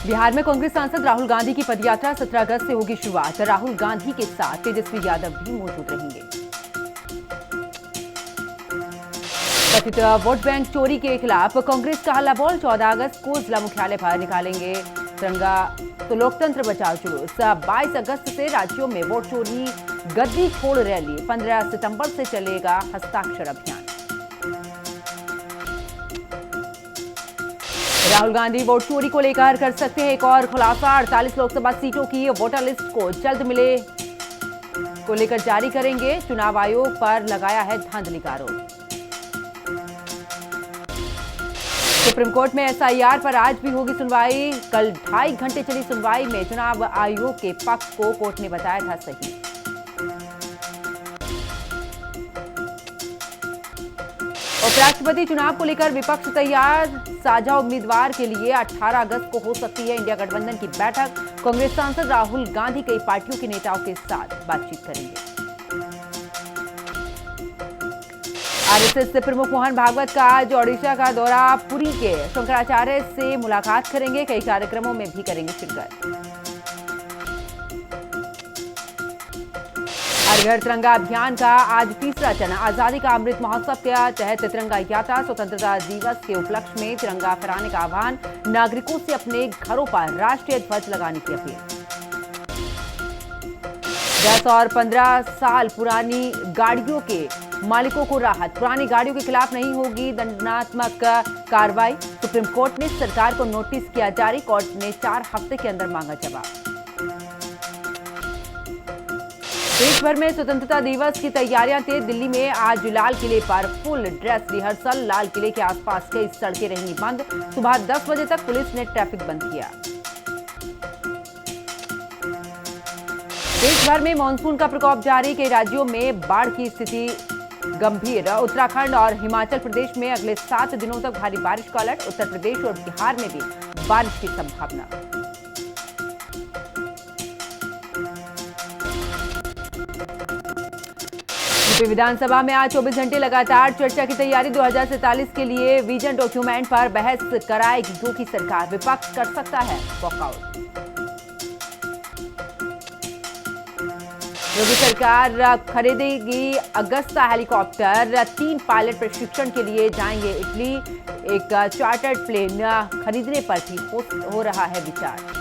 बिहार में कांग्रेस सांसद राहुल गांधी की पदयात्रा 17 अगस्त से होगी शुरुआत। राहुल गांधी के साथ तेजस्वी यादव भी मौजूद रहेंगे। कथित वोट बैंक चोरी के खिलाफ कांग्रेस का हल्ला बोल। 14 अगस्त को जिला मुख्यालय पर निकालेंगे तिरंगा तो लोकतंत्र बचाओ जुलूस। 22 अगस्त से राज्यों में वोट चोरी गद्दी छोड़ रैली। 15 सितंबर से चलेगा हस्ताक्षर अभियान। राहुल गांधी वोट चोरी को लेकर कर सकते हैं एक और खुलासा। 48 लोकसभा सीटों की वोटर लिस्ट को जल्द मिले को लेकर जारी करेंगे। चुनाव आयोग पर लगाया है धांधली का आरोप। सुप्रीम कोर्ट में एसआईआर पर आज भी होगी सुनवाई। कल 2.5 घंटे चली सुनवाई में चुनाव आयोग के पक्ष को कोर्ट ने बताया था सही। उपराष्ट्रपति चुनाव को लेकर विपक्ष तैयार। साझा उम्मीदवार के लिए 18 अगस्त को हो सकती है इंडिया गठबंधन की बैठक। कांग्रेस सांसद राहुल गांधी कई पार्टियों के नेताओं के साथ बातचीत करेंगे। आरएसएस से प्रमुख मोहन भागवत का आज ओडिशा का दौरा। पुरी के शंकराचार्य से मुलाकात करेंगे। कई कार्यक्रमों में भी करेंगे शिरकत। हर घर तिरंगा अभियान का आज तीसरा चरण। आजादी का अमृत महोत्सव के तहत तिरंगा यात्रा। स्वतंत्रता दिवस के उपलक्ष्य में तिरंगा फहराने का आह्वान। नागरिकों से अपने घरों पर राष्ट्रीय ध्वज लगाने की अपील। 10 और 15 साल पुरानी गाड़ियों के मालिकों को राहत। पुरानी गाड़ियों के खिलाफ नहीं होगी दंडात्मक कार्रवाई। सुप्रीम कोर्ट ने सरकार को नोटिस किया जारी। कोर्ट ने 4 हफ्ते के अंदर मांगा जवाब। देश भर में स्वतंत्रता दिवस की तैयारियां तेज। दिल्ली में आज लाल किले पर फुल ड्रेस रिहर्सल। लाल किले के आसपास कई सड़कें रहेंगी बंद। सुबह 10 बजे तक पुलिस ने ट्रैफिक बंद किया। देश भर में मानसून का प्रकोप जारी। कई राज्यों में बाढ़ की स्थिति गंभीर। उत्तराखंड और हिमाचल प्रदेश में अगले 7 दिनों तक भारी बारिश का अलर्ट। उत्तर प्रदेश और बिहार में भी बारिश की संभावना। यूपी विधानसभा में आज 24 घंटे लगातार चर्चा की तैयारी। 2047 के लिए विजन डॉक्यूमेंट पर बहस कराएगी योगी सरकार। विपक्ष कर सकता है वॉकआउट। योगी सरकार खरीदेगी अगस्ता हेलीकॉप्टर। 3 पायलट प्रशिक्षण के लिए जाएंगे इटली। एक चार्टर्ड प्लेन खरीदने पर भी हो रहा है विचार।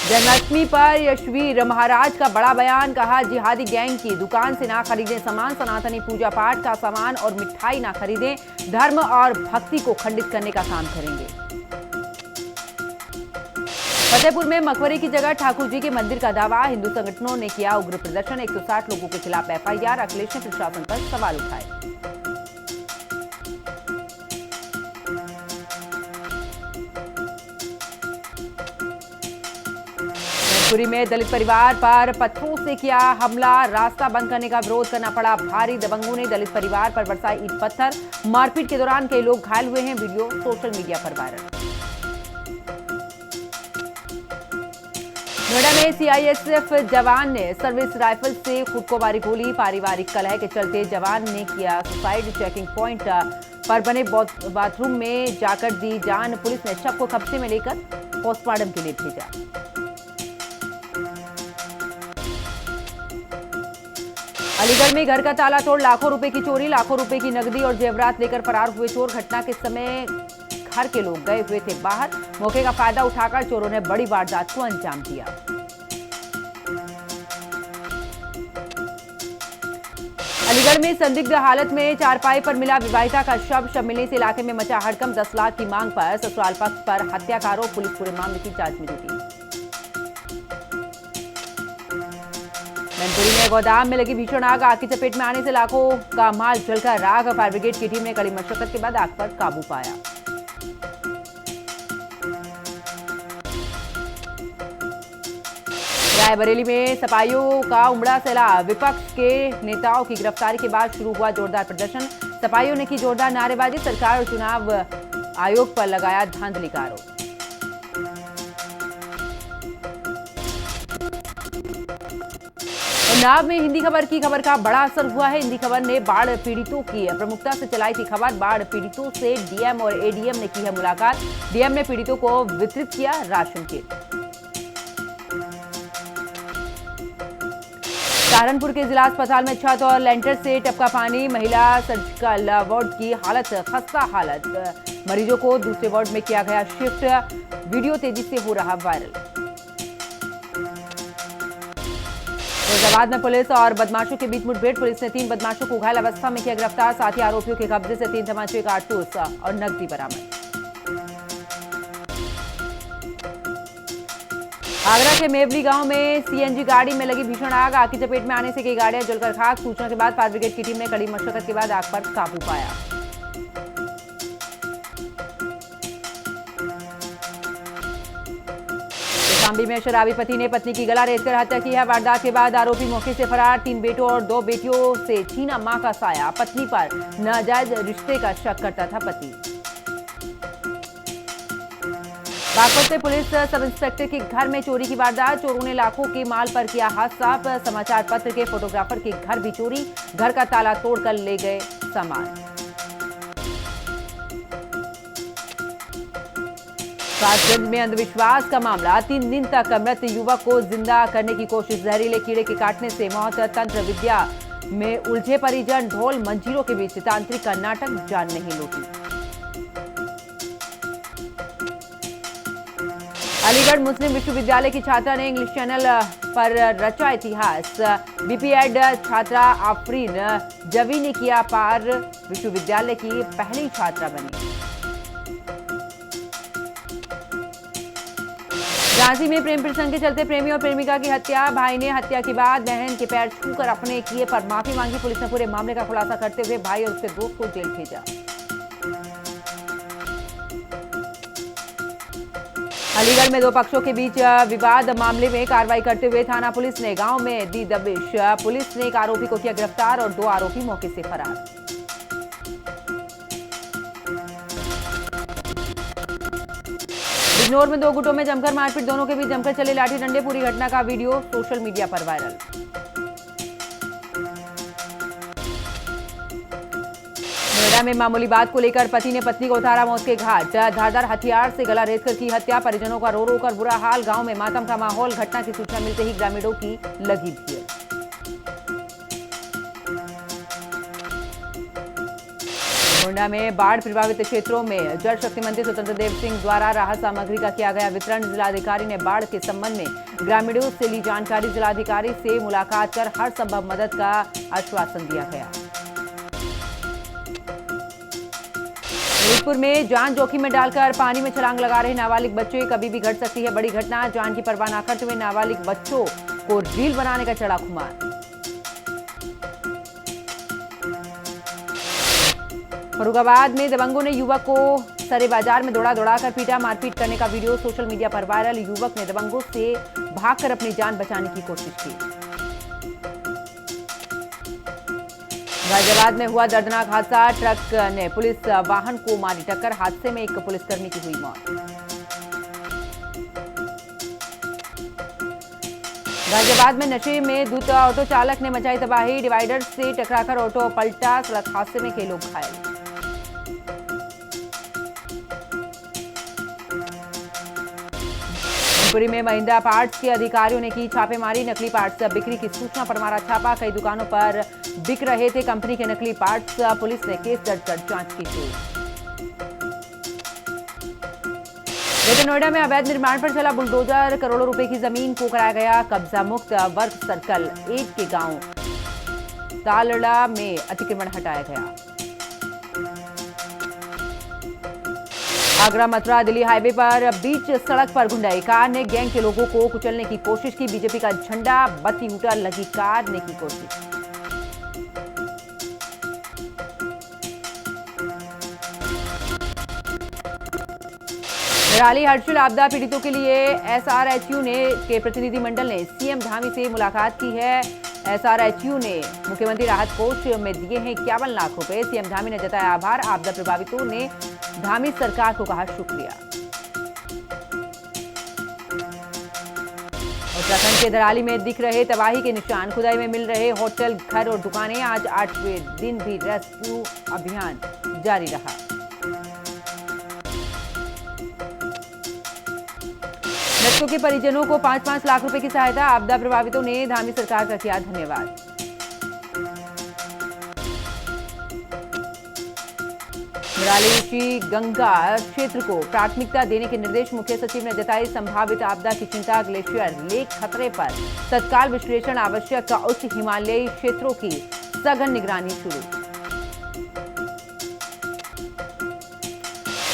जन्माष्टमी पर यशवीर महाराज का बड़ा बयान। कहा जिहादी गैंग की दुकान से ना खरीदें सामान। सनातनी पूजा पाठ का सामान और मिठाई ना खरीदें। धर्म और भक्ति को खंडित करने का काम करेंगे। फतेहपुर में मकबरे की जगह ठाकुर जी के मंदिर का दावा। हिंदू संगठनों ने किया उग्र प्रदर्शन। 160 लोगों के खिलाफ एफआईआर। अखिलेश ने प्रशासन पर सवाल उठाए। मैनपुरी में दलित परिवार पर पत्थरों से किया हमला। रास्ता बंद करने का विरोध करना पड़ा भारी। दबंगों ने दलित परिवार पर बरसाए ईंट पत्थर। मारपीट के दौरान कई लोग घायल हुए हैं। वीडियो सोशल मीडिया पर वायरल। नोएडा में सीआईएसएफ जवान ने सर्विस राइफल से खुद को मारी गोली। पारिवारिक कलह के चलते जवान ने किया सुसाइड। चेकिंग पॉइंट पर बने बाथरूम में जाकर दी जान। पुलिस ने शव को कब्जे में लेकर पोस्टमार्टम के लिए भेजा। अलीगढ़ में घर का ताला तोड़ लाखों रुपए की चोरी। लाखों रुपए की नकदी और जेवरात लेकर फरार हुए चोर। घटना के समय घर के लोग गए हुए थे बाहर। मौके का फायदा उठाकर चोरों ने बड़ी वारदात को अंजाम दिया। अलीगढ़ में संदिग्ध हालत में चारपाई पर मिला विवाहिता का शव। शव मिलने से इलाके में मचा हड़कंप। 10 लाख की मांग पर ससुराल पक्ष पर हत्या का आरोप। पुलिस पूरे मामले की जांच में जुटी। मैनपुरी में गोदाम में लगी भीषण आग। आग की चपेट में आने से लाखों का माल जलकर राख। फायर ब्रिगेड की टीम ने कड़ी मशक्कत के बाद आग पर काबू पाया। रायबरेली में सपाइयों का उमड़ा सैलाब। विपक्ष के नेताओं की गिरफ्तारी के बाद शुरू हुआ जोरदार प्रदर्शन। सपाइयों ने की जोरदार नारेबाजी। सरकार और चुनाव आयोग पर लगाया धांधली का आरोप। उन्नाव में हिंदी खबर की खबर का बड़ा असर हुआ है। हिंदी खबर ने बाढ़ पीड़ितों की प्रमुखता से चलाई थी खबर। बाढ़ पीड़ितों से डीएम और एडीएम ने की है मुलाकात। डीएम ने पीड़ितों को वितरित किया राशन किट। सहारनपुर के जिला अस्पताल में छत और लेंटर से टपका पानी। महिला सर्जिकल वार्ड की हालत खस्ता हालत। मरीजों को दूसरे वार्ड में किया गया शिफ्ट। वीडियो तेजी से हो रहा वायरल। फैजाबाद में पुलिस और बदमाशों के बीच मुठभेड़। पुलिस ने 3 बदमाशों को घायल अवस्था में किया गिरफ्तार। साथ ही आरोपियों के कब्जे से 3 तमंचे, कारतूस और नकदी बरामद। आगरा के मेवली गांव में सीएनजी गाड़ी में लगी भीषण आग। आग की चपेट में आने से कई गाड़ियां जलकर खाक। सूचना के बाद फायर ब्रिगेड की टीम ने कड़ी मशक्कत के बाद आग पर काबू पाया। कौशाम्बी में शराबी पति ने पत्नी की गला रेतकर हत्या की है। वारदात के बाद आरोपी मौके से फरार। 3 बेटों और 2 बेटियों से छीना मां का साया। पत्नी पर नाजायज रिश्ते का शक करता था पति। बागपत में पुलिस सब इंस्पेक्टर के घर में चोरी की वारदात। चोरों ने लाखों के माल पर किया हाथ साफ। समाचार पत्र के फोटोग्राफर के घर भी चोरी। घर का ताला तोड़कर ले गए सामान। कासगंज में अंधविश्वास का मामला। 3 दिन तक मृत युवक को जिंदा करने की कोशिश। जहरीले कीड़े के काटने से मौत। तंत्र विद्या में उलझे परिजन। ढोल मंजीरों के बीच तांत्रिक का नाटक, जान नहीं लूटी। अलीगढ़ मुस्लिम विश्वविद्यालय की छात्रा ने इंग्लिश चैनल पर रचा इतिहास। बीपीएड छात्रा आफरीन जवी ने किया पार। विश्वविद्यालय की पहली छात्रा बनी। झांसी में प्रेम प्रसंग के चलते प्रेमी और प्रेमिका की हत्या। भाई ने हत्या के बाद बहन के पैर छूकर अपने किए पर माफी मांगी। पुलिस ने पूरे मामले का खुलासा करते हुए भाई और उसके दोस्त को जेल भेजा। अलीगढ़ में 2 पक्षों के बीच विवाद मामले में कार्रवाई करते हुए थाना पुलिस ने गांव में दी दबिश। पुलिस ने एक आरोपी को किया गिरफ्तार और 2 आरोपी मौके से फरार। बिजनौर में 2 गुटों में जमकर मारपीट। दोनों के बीच जमकर चले लाठी डंडे। पूरी घटना का वीडियो सोशल मीडिया पर वायरल। नोएडा में मामूली बात को लेकर पति ने पत्नी को उतारा मौत के घाट। धारदार हथियार से गला रेतकर की हत्या। परिजनों का रो रो कर बुरा हाल। गांव में मातम का माहौल। घटना की सूचना मिलते ही ग्रामीणों की लगी भीड़। गोंडा में बाढ़ प्रभावित क्षेत्रों में जल शक्ति मंत्री स्वतंत्र देव सिंह द्वारा राहत सामग्री का किया गया वितरण। जिलाधिकारी ने बाढ़ के संबंध में ग्रामीणों से ली जानकारी। जिलाधिकारी से मुलाकात कर हर संभव मदद का आश्वासन दिया गया। फिरोजपुर में जान जोखिम में डालकर पानी में छलांग लगा रहे नाबालिग बच्चे। कभी भी घट सकती है बड़ी घटना। जान की परवाह न करते हुए नाबालिग बच्चों को रील बनाने का चढ़ा खुमार। फर्रुखाबाद में दबंगों ने युवक को सरे बाजार में दौड़ा-दौड़ाकर पीटा। मारपीट करने का वीडियो सोशल मीडिया पर वायरल। युवक ने दबंगों से भागकर अपनी जान बचाने की कोशिश की। गाजियाबाद में हुआ दर्दनाक हादसा। ट्रक ने पुलिस वाहन को मारी टक्कर। हादसे में एक पुलिसकर्मी की हुई मौत। गाजियाबाद में नशे में धुत ऑटो चालक ने मचाई तबाही। डिवाइडर से टकराकर ऑटो पलटा। सड़क हादसे में कई लोग घायल। शिवपुरी में महिंद्रा पार्ट्स के अधिकारियों ने की छापेमारी। नकली पार्ट्स बिक्री की सूचना पर मारा छापा। कई दुकानों पर बिक रहे थे कंपनी के नकली पार्ट्स। पुलिस ने केस दर्ज कर जांच की शुरू। ग्रेटर नोएडा में अवैध निर्माण पर चला बुलडोजर। करोड़ों रुपए की जमीन को कराया गया कब्जा मुक्त। वर्क सर्कल 1 के गांव तालड़ा में अतिक्रमण हटाया गया। आगरा मथुरा दिल्ली हाईवे पर बीच सड़क पर गुंडाई। कार ने गैंग के लोगों को कुचलने की कोशिश की। बीजेपी का झंडा बत्ती हूटर लगी कार ने की कोशिश। निराली हर्षिल आपदा पीड़ितों के लिए एसआरएचयू के प्रतिनिधिमंडल ने सीएम धामी से मुलाकात की है। एसआरएचयू ने मुख्यमंत्री राहत कोष में दिए हैं 51 लाख रुपए। सीएम धामी ने जताया आभार। आपदा प्रभावितों ने धामी सरकार को कहा शुक्रिया। उत्तराखंड के धराली में दिख रहे तबाही के निशान, खुदाई में मिल रहे होटल, घर और दुकानें। आज 8वें दिन भी रेस्क्यू अभियान जारी रहा। मृतकों के परिजनों को 5-5 लाख रुपए की सहायता। आपदा प्रभावितों ने धामी सरकार का किया धन्यवाद। ऋषि गंगा क्षेत्र को प्राथमिकता देने के निर्देश, मुख्य सचिव ने जताई संभावित आपदा की चिंता। ग्लेशियर लेक खतरे पर, तत्काल विश्लेषण आवश्यक। उच्च हिमालयी क्षेत्रों की सघन निगरानी शुरू।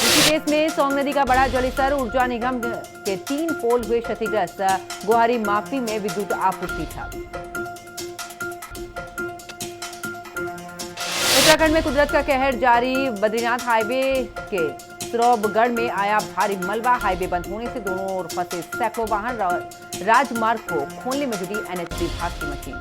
ऋषिकेश में सोंग नदी का बड़ा जलस्तर, ऊर्जा निगम के 3 पोल हुए क्षतिग्रस्त। गुहारी माफी में विद्युत आपूर्ति ठप। उत्तराखंड में कुदरत का कहर जारी, बद्रीनाथ हाईवे के सौरभगढ़ में आया भारी मलबा। हाईवे बंद होने से दोनों ओर फंसे सैकड़ों वाहन। राजमार्ग को खोलने में जुटी एनएच विभाग की मशीन।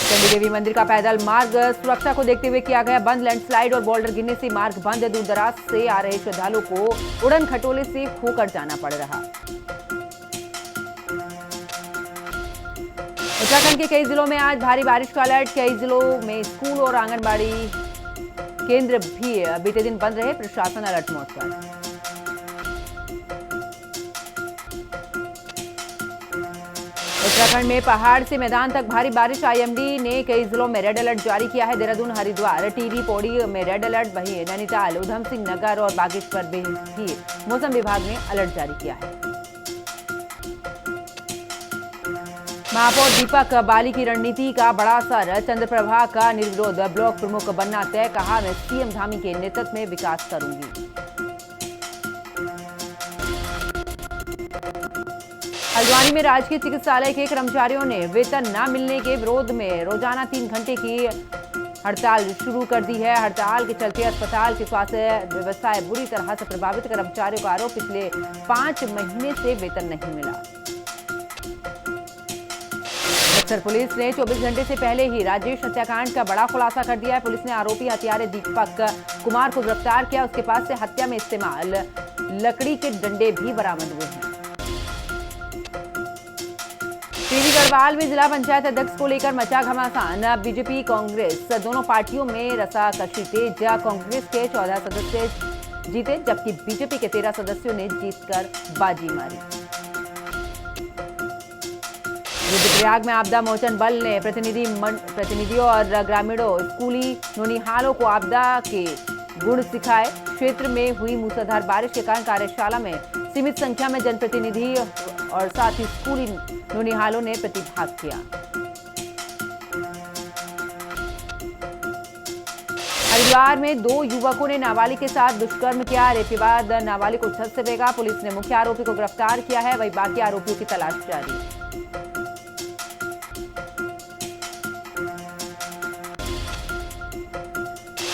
चंडी देवी मंदिर का पैदल मार्ग सुरक्षा को देखते हुए किया गया बंद। लैंडस्लाइड और बोल्डर गिरने से मार्ग बंद। दूर दराज से आ रहे श्रद्धालुओं को उड़न खटोले से होकर जाना पड़ रहा। उत्तराखंड के कई जिलों में आज भारी बारिश का अलर्ट। कई जिलों में स्कूल और आंगनबाड़ी केंद्र भी बीते दिन बंद रहे। प्रशासन अलर्ट मोड पर। उत्तराखंड में पहाड़ से मैदान तक भारी बारिश। आईएमडी ने कई जिलों में रेड अलर्ट जारी किया है। देहरादून, हरिद्वार, टिहरी, पौड़ी में रेड अलर्ट। वहीं नैनीताल, उधम सिंह नगर और बागेश्वर में भी मौसम विभाग ने अलर्ट जारी किया है। महापौर दीपक बाली की रणनीति का बड़ा असर। चंद्रप्रभा का निर्विरोध ब्लॉक प्रमुख बनना तय, कहा मैं सीएम धामी के नेतृत्व में विकास करूंगी। हल्द्वानी में राजकीय चिकित्सालय के कर्मचारियों ने वेतन न मिलने के विरोध में रोजाना 3 घंटे की हड़ताल शुरू कर दी है। हड़ताल के चलते अस्पताल की स्वास्थ्य व्यवस्था बुरी तरह से प्रभावित। कर्मचारियों का आरोप, पिछले 5 महीने से वेतन नहीं मिला। बक्सर पुलिस ने 24 घंटे से पहले ही राजेश हत्याकांड का बड़ा खुलासा कर दिया है। पुलिस ने आरोपी हत्यारे दीपक कुमार को गिरफ्तार किया। उसके पास से हत्या में इस्तेमाल लकड़ी के डंडे भी बरामद हुए हैं। टीवी गढ़वाल में जिला पंचायत अध्यक्ष को लेकर मचा घमासान। बीजेपी कांग्रेस दोनों पार्टियों में रसाकशी तेज। कांग्रेस के 14 सदस्य जीते, जबकि बीजेपी के 13 सदस्यों ने जीतकर बाजी मारी। रुद्रप्रयाग में आपदा मोचन बल ने प्रतिनिधियों और ग्रामीणों, स्कूली नौनिहालों को आपदा के गुण सिखाए। क्षेत्र में हुई मूसलाधार बारिश के कारण कार्यशाला में सीमित संख्या में जनप्रतिनिधि और साथ ही स्कूली नौनिहालों ने प्रतिभाग किया। हरिद्वार में 2 युवकों ने नाबालिग के साथ दुष्कर्म किया। रेप के बाद नाबालिग को छत से फेंका। पुलिस ने मुख्य आरोपी को गिरफ्तार किया है, वहीं बाकी आरोपियों की तलाश जारी।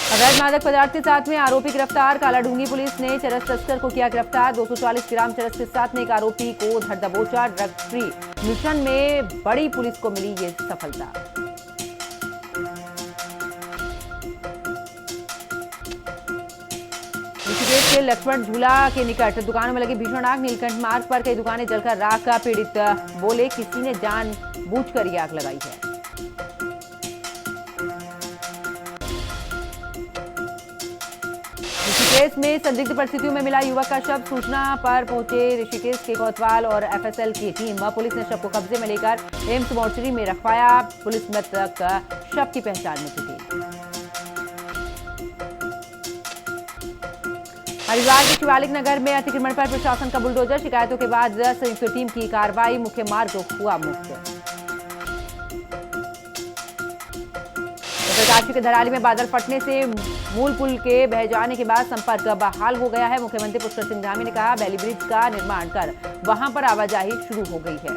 अवैध मादक पदार्थ के साथ में आरोपी गिरफ्तार। कालाढूंगी पुलिस ने चरस तस्कर को किया गिरफ्तार। 240 ग्राम चरस के साथ में एक आरोपी को धर दबोचा। ड्रग फ्री मिशन में बड़ी पुलिस को मिली ये सफलता। ऋषिकेश के लक्ष्मण झूला के निकट दुकानों में लगी भीषण आग। नीलकंठ मार्ग पर कई दुकानें जलकर राख का। पीड़ित बोले, किसी ने जानबूझकर ये आग लगाई है। ऋषिकेश में संदिग्ध परिस्थितियों में मिला युवक का शव। सूचना पर पहुंचे ऋषिकेश के कोतवाल और एफएसएल की टीम। पुलिस ने शव को कब्जे में लेकर एम्स मोर्चरी में रखवाया। पुलिस मृतक शव की पहचान में जुटी। हरिद्वार के शिवालिक नगर में अतिक्रमण पर प्रशासन का बुलडोजर। शिकायतों के बाद संयुक्त टीम की कार्रवाई। मुख्य मार्ग हुआ मुक्त। उत्तरकाशी के धराली में बादल फटने से मूल पुल के बह जाने के बाद संपर्क बहाल हो गया है। मुख्यमंत्री पुष्कर सिंह धामी ने कहा, बैली ब्रिज का निर्माण कर वहां पर आवाजाही शुरू हो गई है।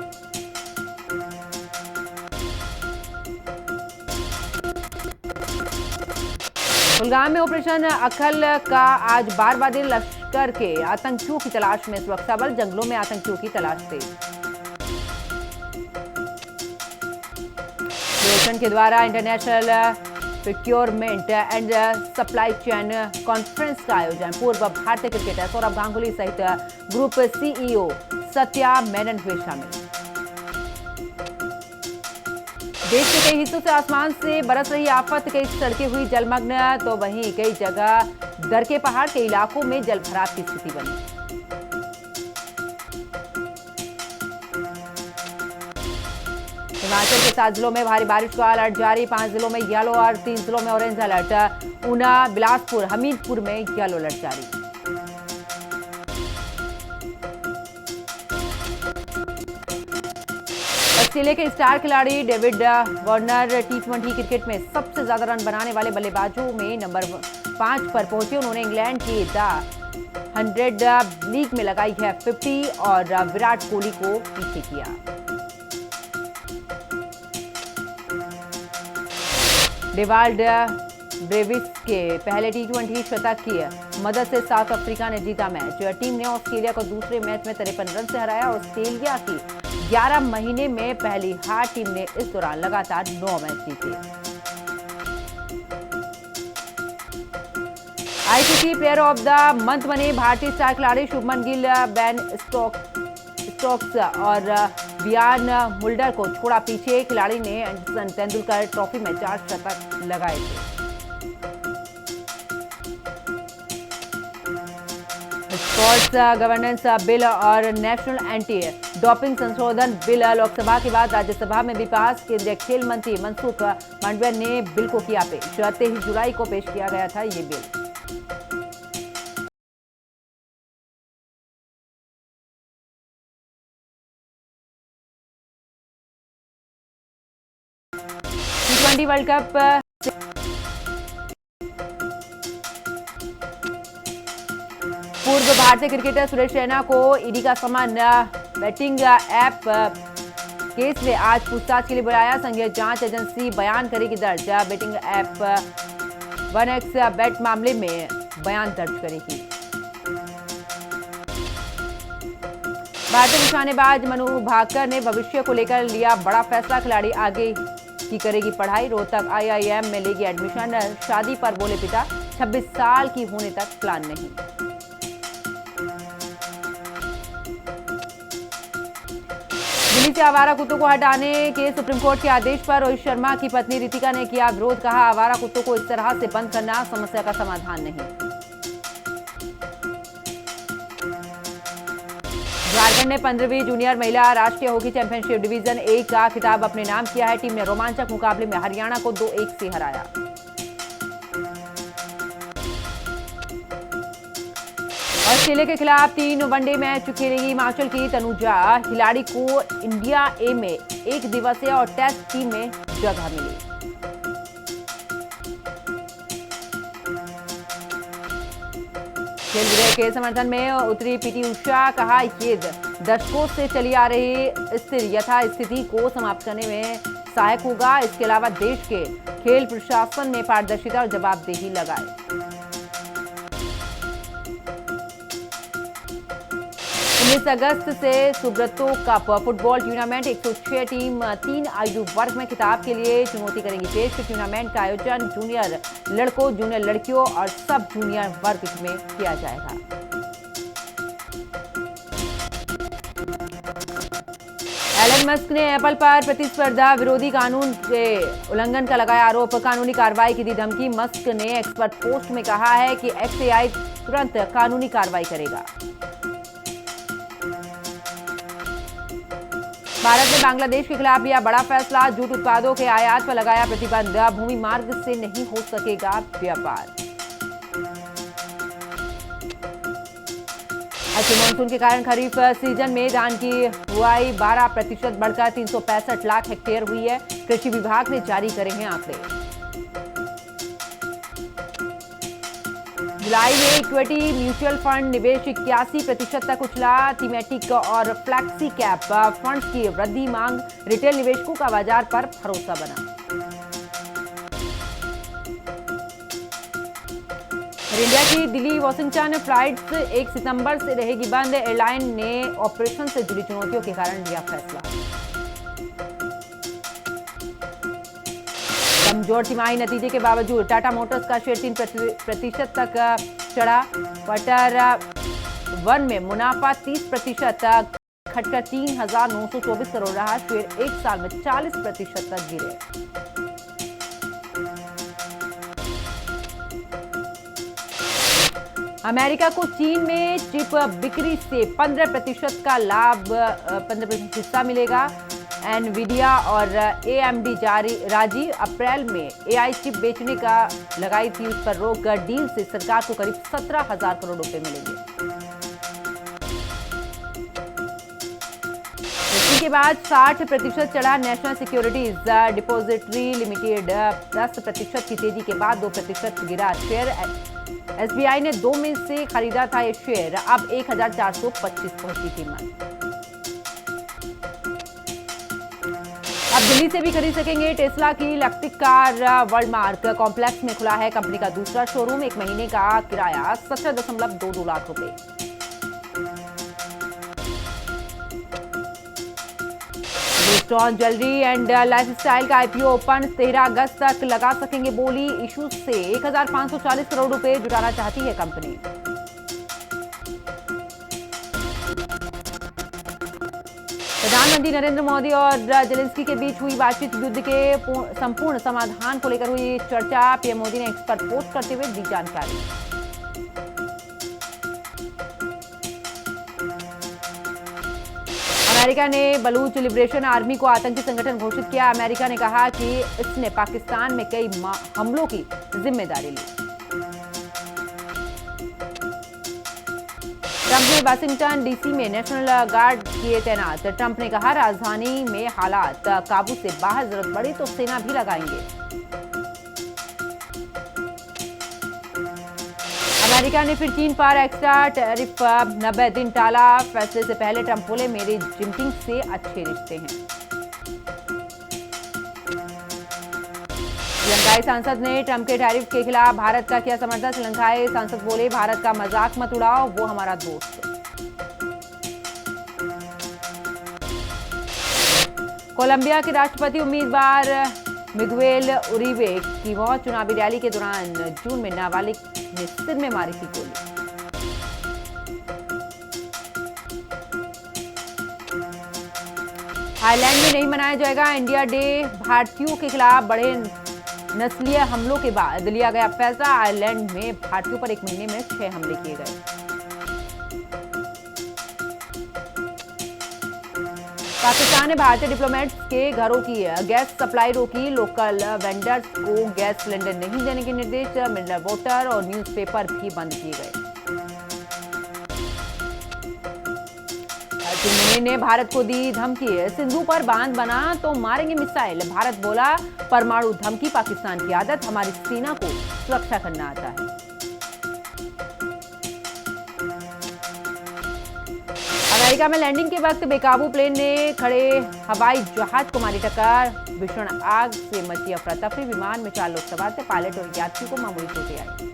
कुलगाम में ऑपरेशन अखल का आज 12वां दिन। लश्कर के आतंकियों की तलाश में सुरक्षा बल। जंगलों में आतंकियों की तलाश तेज। दूरदर्शन के द्वारा international procurement and supply chain conference का आयोजन। पूर्व भारतीय क्रिकेटर सौरभ गांगुली सहित ग्रुप सीईओ सत्या मेनन हुए शामिल। देश के कई हिस्सों से आसमान से बरस रही आफत, कई सड़कें हुई जलमग्न, तो वहीं कई जगह दर के पहाड़ के इलाकों में जलभराव की स्थिति बनी। हिमाचल के 7 जिलों में भारी बारिश का अलर्ट जारी, 5 जिलों में येलो और 3 जिलों में ऑरेंज अलर्ट। ऊना, बिलासपुर, हमीरपुर में येलो अलर्ट जारी। ऑस्ट्रेलिया के स्टार खिलाड़ी डेविड वार्नर T20 क्रिकेट में सबसे ज्यादा रन बनाने वाले बल्लेबाजों में नंबर 5 पर पहुंचे। उन्होंने इंग्लैंड की द 100 लीग में लगाई है 50 और विराट कोहली को पीछे किया। डेवाल्ड ब्रेविस के पहले T20 शतक की मदद से साउथ अफ्रीका ने जीता मैच। टीम ने ऑस्ट्रेलिया को दूसरे मैच में 53 रन से हराया। ऑस्ट्रेलिया की 11 महीने में पहली हार टीम ने इस दौरान लगातार 9 मैच जीते। ICC player of the month बने भारतीय स्टार खिलाड़ी शुभमन गिल, बेन स्टोक्स और बियान मुल्डर को छोड़ा पीछे। खिलाड़ी ने एंडरसन तेंदुलकर ट्रॉफी में 4 शतक लगाए थे। स्पोर्ट्स गवर्नेंस बिल और नेशनल एंटी डोपिंग संशोधन बिल लोकसभा के बाद राज्यसभा में भी पास। केंद्रीय खेल मंत्री मनसुख मांडविया ने बिल को किया पेश। 23 जुलाई को पेश किया गया था ये बिल। T20 वर्ल्ड कप पूर्व भारतीय क्रिकेटर सुरेश रैना को ईडी का समन बैटिंग ऐप केस में आज पूछताछ के लिए बुलाया। संघीय जांच एजेंसी बयान करेगी दर्ज। बैटिंग ऐप 1x बेट मामले में बयान दर्ज करेगी। भारतीय निशानेबाज मनु भाकर ने भविष्य को लेकर लिया बड़ा फैसला। खिलाड़ी आगे की करेगी पढ़ाई, रोहतक IIM में लेगी एडमिशन। शादी पर बोले पिता, 26 साल की होने तक प्लान नहीं। दिल्ली से आवारा कुत्तों को हटाने के सुप्रीम कोर्ट के आदेश पर रोहित शर्मा की पत्नी रितिका ने किया विरोध। कहा, आवारा कुत्तों को इस तरह से बंद करना समस्या का समाधान नहीं। झारखंड ने 15वीं जूनियर महिला राष्ट्रीय हॉकी चैंपियनशिप डिवीजन 1 का खिताब अपने नाम किया है। टीम ने रोमांचक मुकाबले में हरियाणा को 2-1 से हराया। ऑस्ट्रेलिया के खिलाफ 3 वनडे मैच खेलेगी हिमाचल की तनुजा। खिलाड़ी को इंडिया ए में 1 दिवसीय और टेस्ट टीम में जगह मिली। खेल विधेयक के समर्थन में उतरी पीटी उषा। कहा, ये दशकों से चली आ रही स्थिर यथास्थिति को समाप्त करने में सहायक होगा। इसके अलावा देश के खेल प्रशासन में पारदर्शिता और जवाबदेही लगाए। 19 अगस्त से Subroto cup football tournament 106 team 3 आयु वर्ग में खिताब के लिए चुनौती करेंगी पेश। टूर्नामेंट का आयोजन जूनियर लड़कों, जूनियर लड़कियों और सब जूनियर वर्ग में किया जाएगा। एलन मस्क ने एप्पल पर प्रतिस्पर्धा विरोधी कानून के उल्लंघन का लगाया आरोप। कानूनी कार्रवाई की दी धमकी। मस्क ने एक्सपर्ट पोस्ट में कहा है कि XAI तुरंत कानूनी कार्रवाई करेगा। भारत ने बांग्लादेश के खिलाफ लिया बड़ा फैसला। जूट उत्पादों के आयात पर लगाया प्रतिबंध। भूमि मार्ग से नहीं हो सकेगा व्यापार। अच्छे मानसून के कारण खरीफ सीजन में धान की बुआई 12% बढ़कर 365 लाख हेक्टेयर हुई है। कृषि विभाग ने जारी करे हैं आंकड़े। जुलाई में इक्विटी म्यूचुअल फंड निवेश 81% तक उछला। थीमेटिक और फ्लैक्सी कैप फंड्स की वृद्धि मांग रिटेल निवेशकों का बाजार पर भरोसा बना। एयर इंडिया की दिल्ली वाशिंगटन फ्लाइट्स 1 सितंबर से रहेगी बंद। एयरलाइन ने ऑपरेशन से जुड़ी चुनौतियों के कारण लिया फैसला। कमजोर तिमाही नतीजे के बावजूद टाटा मोटर्स का शेयर 3% तक चढ़ा। क्वार्टर 1 में मुनाफा 30% घटकर 3,924 करोड़ रहा। शेयर एक साल में 40% तक गिरे। अमेरिका को चीन में चिप बिक्री से 15% का लाभ 15% हिस्सा मिलेगा। एनवीडिया और एएमडी राजी अप्रैल में एआई चिप बेचने का लगाई थी उस पर रोक। डील से सरकार को करीब 17,000 करोड़ रुपए मिलेंगे। इसी के बाद 60% चढ़ा नेशनल सिक्योरिटीज डिपॉजिटरी लिमिटेड। 10% की तेजी के बाद 2% गिरा। शेयर एसबीआई ने 2 में से खरीदा था ये शेयर, अब 1,425 पहुंची कीमत। अब दिल्ली से भी खरीद सकेंगे टेस्ला की इलेक्ट्रिक कार। वर्ल्डमार्क कॉम्प्लेक्स में खुला है कंपनी का दूसरा शोरूम। 1 महीने का किराया 17.22 लाख रुपए। स्टोन ज्वेलरी एंड लाइफस्टाइल का आईपीओ ओपन 13 अगस्त तक लगा सकेंगे बोली। इशू से 1,540 करोड़ रुपए जुटाना चाहती है कंपनी। प्रधानमंत्री नरेंद्र मोदी और जेलेंस्की के बीच हुई बातचीत। युद्ध के संपूर्ण समाधान को लेकर हुई चर्चा। पीएम मोदी ने एक्स पर पोस्ट करते हुए दी जानकारी। अमेरिका ने बलूच लिबरेशन आर्मी को आतंकी संगठन घोषित किया। अमेरिका ने कहा कि इसने पाकिस्तान में कई हमलों की जिम्मेदारी ली। ट्रंप ने वाशिंगटन डीसी में नेशनल गार्ड किए तैनात। ट्रंप ने कहा राजधानी में हालात काबू से बाहर जरूरत पड़ी तो सेना भी लगाएंगे। अमेरिका ने फिर चीन पर एक्स्ट्रा टैरिफ 90 दिन टाला। फैसले से पहले ट्रंप बोले मेरे जिनपिंग से अच्छे रिश्ते हैं। श्रीलंकाई सांसद ने ट्रंप के टैरिफ के खिलाफ भारत का किया समर्थन। श्रीलंकाई सांसद बोले भारत का मजाक मत उड़ाओ, वो हमारा दोस्त है। कोलंबिया के राष्ट्रपति उम्मीदवार मिगुएल उरिवे की मौत। चुनावी रैली के दौरान जून में नाबालिग ने सिर में मारी थी गोली। आयरलैंड में नहीं मनाया जाएगा इंडिया डे। भारतीयों के खिलाफ बड़े नस्लीय हमलों के बाद लिया गया फैसला। आयरलैंड में भारतीयों पर 1 महीने में 6 हमले किए गए। पाकिस्तान ने भारतीय डिप्लोमेट्स के घरों की गैस सप्लाई रोकी। लोकल वेंडर्स को गैस सिलेंडर नहीं देने के निर्देश। मिनरल वाटर और न्यूज़पेपर भी बंद किए गए। चीन ने भारत को दी धमकी। सिंधु पर बांध बना तो मारेंगे मिसाइल। भारत बोला परमाणु धमकी पाकिस्तान की आदत, हमारी सेना को सुरक्षा करना आता है। अमेरिका में लैंडिंग के वक्त बेकाबू प्लेन ने खड़े हवाई जहाज को मारी टक्कर। भीषण आग से मची अफरा तफरी। विमान में 4 लोग सवार थे। पायलट और यात्री को मामूली चोटें आई।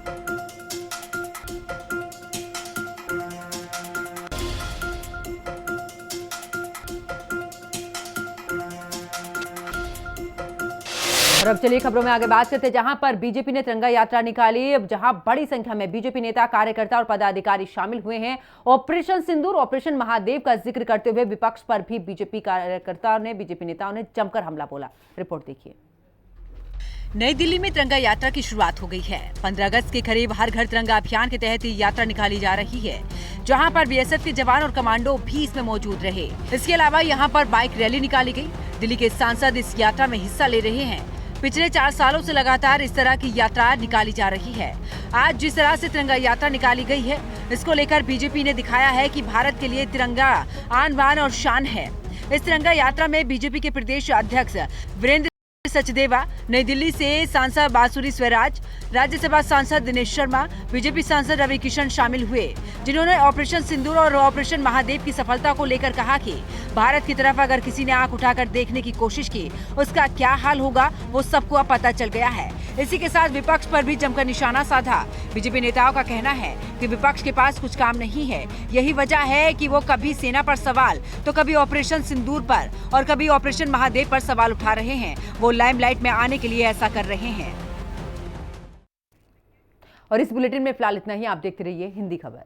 और अब चलिए खबरों में आगे बात करते हैं, जहां पर बीजेपी ने तिरंगा यात्रा निकाली। जहां बड़ी संख्या में बीजेपी नेता, कार्यकर्ता और पदाधिकारी शामिल हुए हैं। ऑपरेशन सिंदूर, ऑपरेशन महादेव का जिक्र करते हुए विपक्ष पर भी बीजेपी कार्यकर्ताओं ने, बीजेपी नेताओं ने जमकर हमला बोला। रिपोर्ट देखिए। नई दिल्ली में तिरंगा यात्रा की शुरुआत हो गई है। 15 अगस्त के करीब हर घर तिरंगा अभियान के तहत ये यात्रा निकाली जा रही है, जहां पर बीएसएफ के जवान और कमांडो भी इसमें मौजूद रहे। इसके अलावा यहां पर बाइक रैली निकाली गई। दिल्ली के सांसद इस यात्रा में हिस्सा ले रहे हैं। पिछले 4 सालों से लगातार इस तरह की यात्रा निकाली जा रही है। आज जिस तरह से तिरंगा यात्रा निकाली गई है, इसको लेकर बीजेपी ने दिखाया है कि भारत के लिए तिरंगा आन बान और शान है। इस तिरंगा यात्रा में बीजेपी के प्रदेश अध्यक्ष वीरेंद्र सचदेवा, नई दिल्ली से सांसद बांसुरी स्वराज, राज्यसभा सांसद दिनेश शर्मा, बीजेपी सांसद रवि किशन शामिल हुए, जिन्होंने ऑपरेशन सिंदूर और ऑपरेशन महादेव की सफलता को लेकर कहा कि भारत की तरफ अगर किसी ने आंख उठाकर देखने की कोशिश की, उसका क्या हाल होगा वो सबको अब पता चल गया है। इसी के साथ विपक्ष पर भी जमकर निशाना साधा। बीजेपी नेताओं का कहना है कि विपक्ष के पास कुछ काम नहीं है, यही वजह है कि वो कभी सेना पर सवाल तो कभी ऑपरेशन सिंदूर पर और कभी ऑपरेशन महादेव पर सवाल उठा रहे हैं। वो लाइमलाइट में आने के लिए ऐसा कर रहे हैं। और इस बुलेटिन में फिलहाल इतना ही। आप देखते रहिए हिंदी खबर।